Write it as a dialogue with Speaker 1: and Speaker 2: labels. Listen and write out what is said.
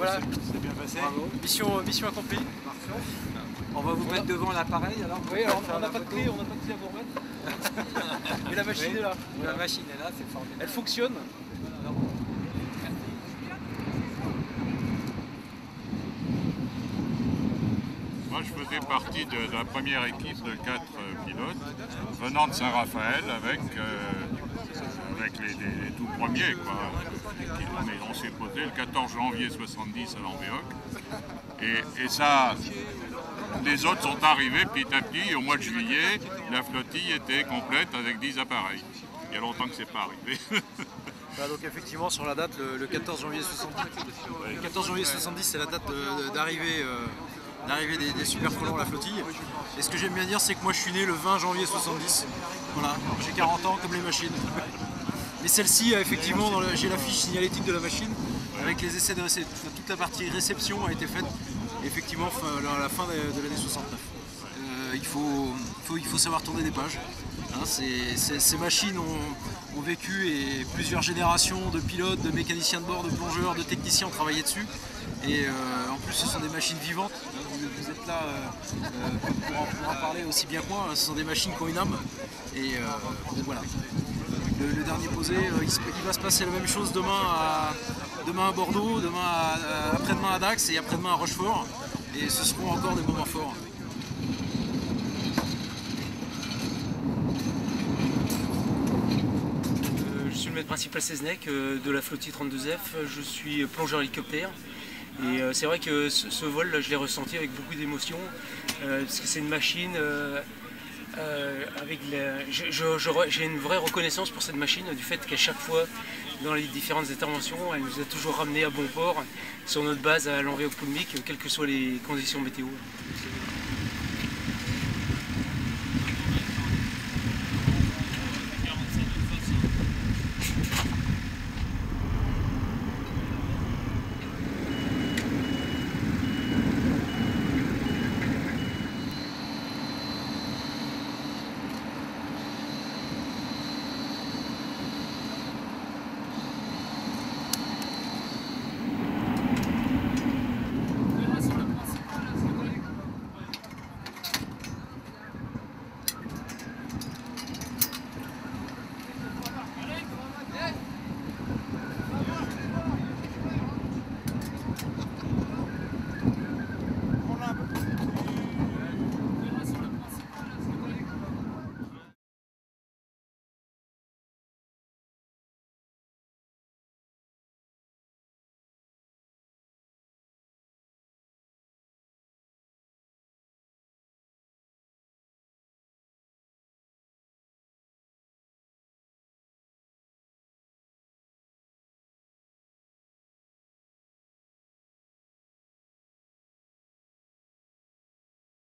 Speaker 1: Voilà,
Speaker 2: c'est bien passé.
Speaker 1: bravo. Mission accomplie.
Speaker 2: Parfait. On va vous mettre devant l'appareil alors.
Speaker 1: Oui, alors on n'a pas de clé, à vous remettre. Mais la machine est là.
Speaker 2: La machine est là, c'est formidable.
Speaker 1: Elle fonctionne.
Speaker 3: Moi, je faisais partie de la première équipe de 4 pilotes venant de Saint-Raphaël avec les tout premiers, quoi. On s'est posé le 14 janvier 70 à l'Anvéoc. Et ça, les autres sont arrivés petit à petit. Et au mois de juillet, la flottille était complète avec 10 appareils. Il y a longtemps que c'est pas arrivé.
Speaker 1: Voilà, donc effectivement sur la date, le 14 janvier 70. Le 14 janvier 70, c'est la date d'arrivée des super frelons à la flottille. Et ce que j'aime bien dire, c'est que moi je suis né le 20 janvier 70. Voilà, j'ai 40 ans comme les machines. Mais celle-ci, effectivement, j'ai la fiche signalétique de la machine avec les essais de réception. Toute la partie réception a été faite effectivement à la fin de l'année 69. Il faut savoir tourner des pages. Hein, ces machines ont vécu plusieurs générations de pilotes, de mécaniciens de bord, de plongeurs, de techniciens ont travaillé dessus. Et en plus, ce sont des machines vivantes. Vous êtes là pour en parler aussi bien que moi. Ce sont des machines qui ont une âme. Et donc voilà. Le dernier posé, il va se passer la même chose demain à Bordeaux, après-demain à Dax et après-demain à Rochefort. Et ce seront encore des moments forts.
Speaker 4: Je suis le maître principal Seznec de la flottille 32F. Je suis plongeur hélicoptère. Et c'est vrai que ce vol, je l'ai ressenti avec beaucoup d'émotion, parce que c'est une machine j'ai une vraie reconnaissance pour cette machine, du fait qu'à chaque fois, dans les différentes interventions, elle nous a toujours ramené à bon port sur notre base à l'Anvéoc-Poulmic, quelles que soient les conditions météo.